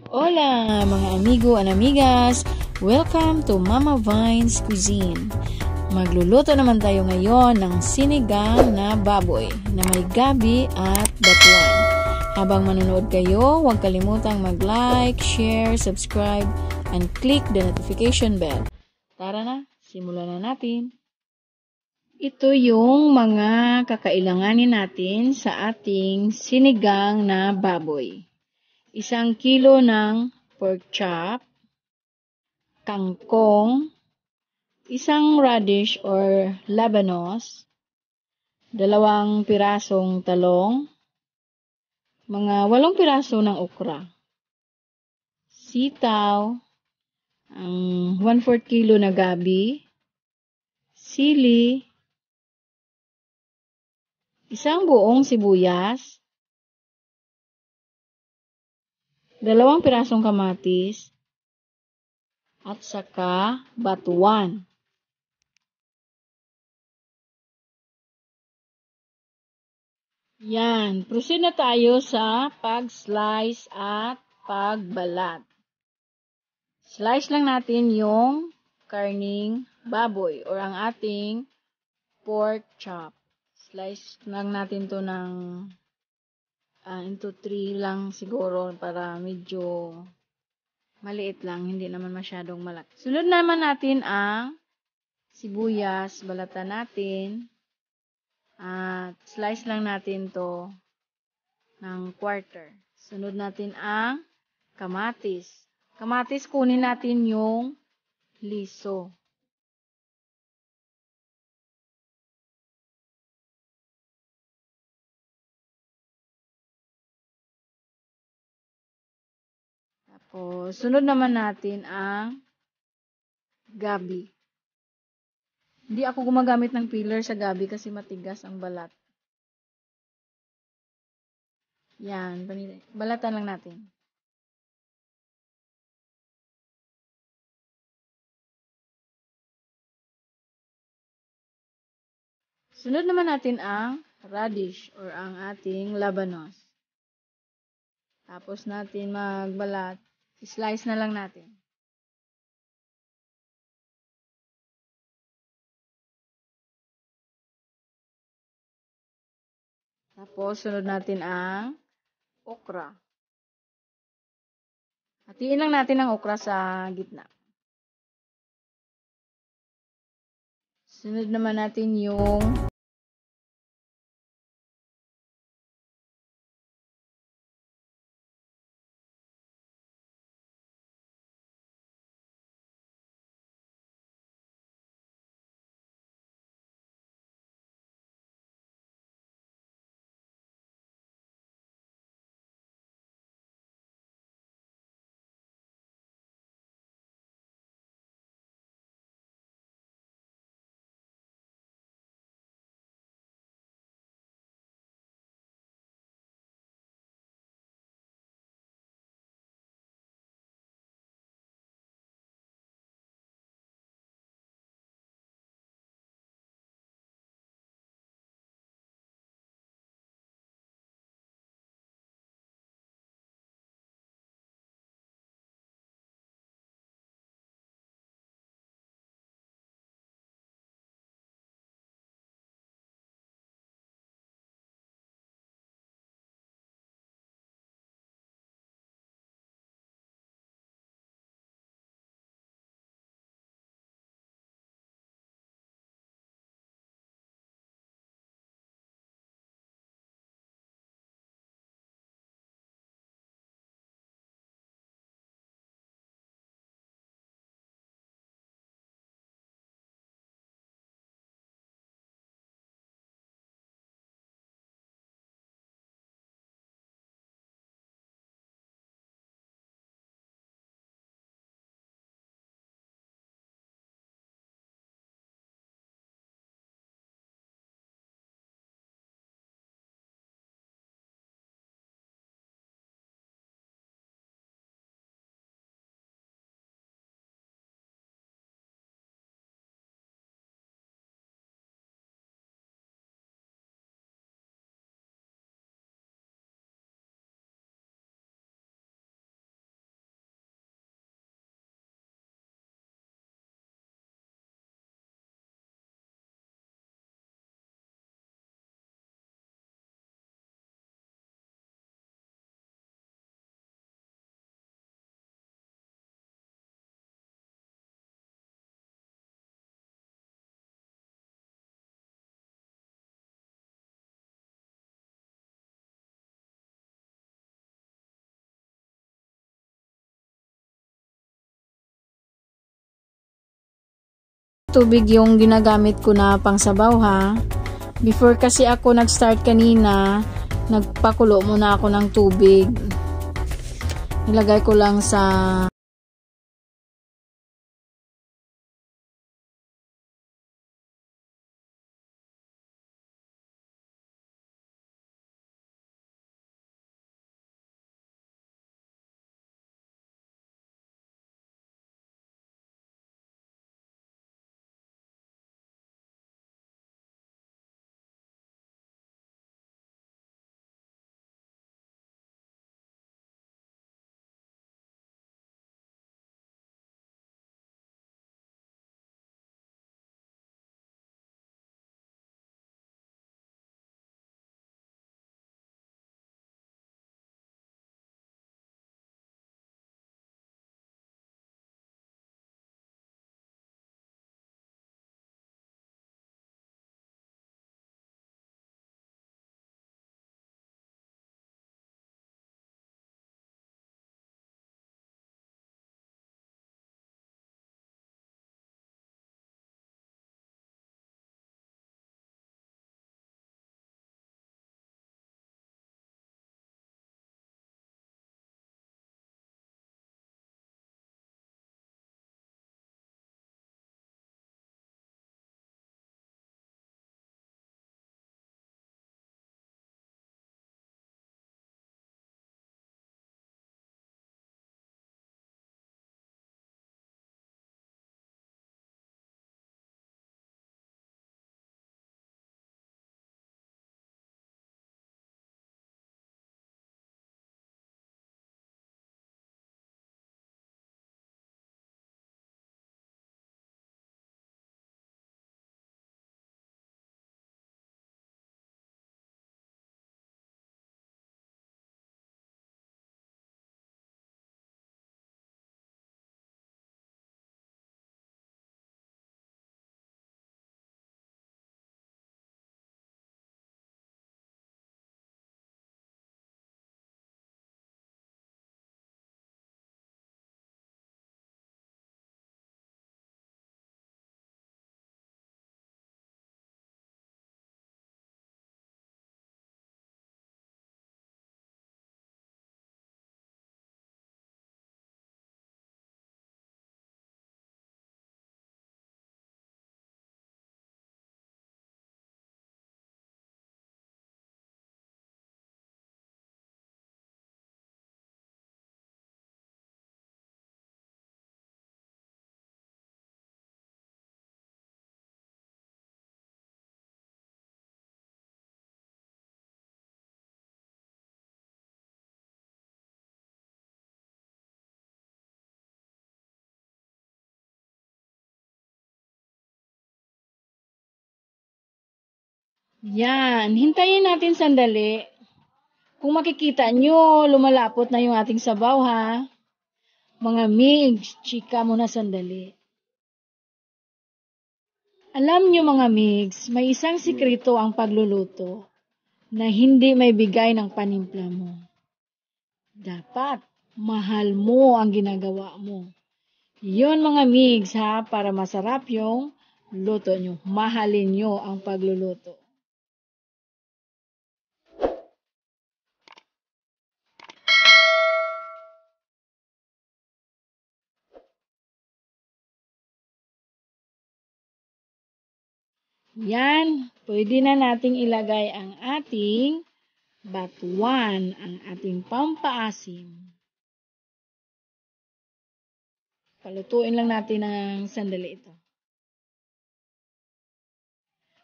Hola mga amigo and amigas! Welcome to Mama Vine's Cuisine. Magluluto naman tayo ngayon ng sinigang na baboy na may gabi at batuan. Habang manonood kayo, huwag kalimutang mag-like, share, subscribe, and click the notification bell. Tara na, simulan na natin. Ito yung mga kakailanganin natin sa ating sinigang na baboy. 1 kilo ng pork chop, kangkong, 1 radish or labanos, 2 pirasong talong, mga 8 piraso ng okra, sitaw, ang 1/4 kilo na gabi, sili, 1 buong sibuyas, 2 pirasong kamatis, at saka batuan. Yan, proceed na tayo sa pag-slice at pagbalat. Slice lang natin yung karning baboy or ang ating pork chop. Slice lang natin to ng into 3 lang siguro para medyo maliit lang, hindi naman masyadong malaki. Sunod naman natin ang sibuyas, balatan natin. At slice lang natin to ng quarter. Sunod natin ang kamatis. Kamatis, kunin natin yung liso. Tapos, sunod naman natin ang gabi. Hindi ako gumagamit ng peeler sa gabi kasi matigas ang balat. Yan, balatan lang natin. Sunod naman natin ang radish or ang ating labanos. Tapos natin magbalat, slice na lang natin. Tapos, sunod natin ang okra. Hatiin lang natin ang okra sa gitna. Sunod naman natin yung tubig yung ginagamit ko na pangsabaw ha. Before kasi ako nag-start kanina, nagpakulo muna ako ng tubig. Nilagay ko lang sa yan. Hintayin natin sandali. Kung makikita nyo, lumalapot na yung ating sabaw ha. Mga migs, chika muna sandali. Alam nyo mga migs, may isang sikreto ang pagluluto na hindi may bigay ng panimpla mo. Dapat, mahal mo ang ginagawa mo. Yun mga migs ha, para masarap yung luto nyo. Mahalin nyo ang pagluluto. Yan, pwede na nating ilagay ang ating batuan, ang ating pampaasim. Palutuin lang natin ng sandali ito.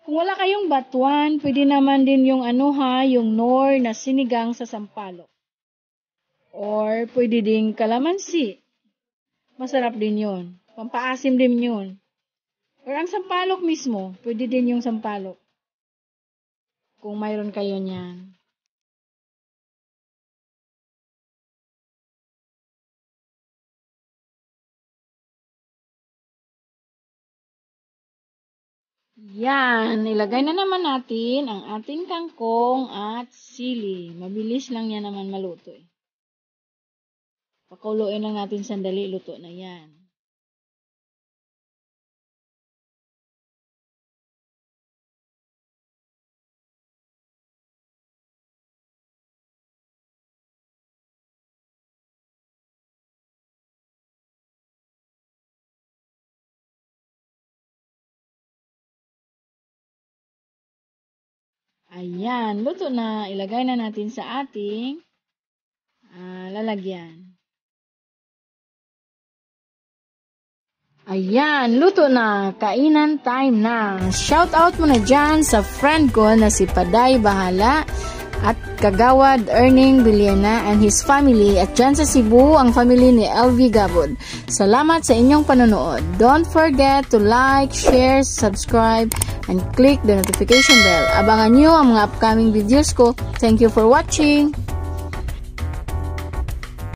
Kung wala kayong batuan, pwede naman din yung yung nor na sinigang sa sampalok. Or pwede ding kalamansi. Masarap din yun. Pampaasim din yun. Or ang sampalok mismo, pwede din yung sampalok. Kung mayroon kayo niyan. Yan, ilagay na naman natin ang ating kangkong at sili. Mabilis lang yan naman maluto eh. Pakuluin lang natin sandali, luto na yan. Ayan, luto na. Ilagay na natin sa ating lalagyan. Ayan, luto na. Kainan time na. Shout out mo na dyan sa friend ko na si Paday Bahala at Kagawad Erning Villena and his family at dyan sa Cebu ang family ni LV Gabod. Salamat sa inyong panonood. Don't forget to like, share, subscribe, and click the notification bell. Abangan nyo ang mga upcoming videos ko. Thank you for watching!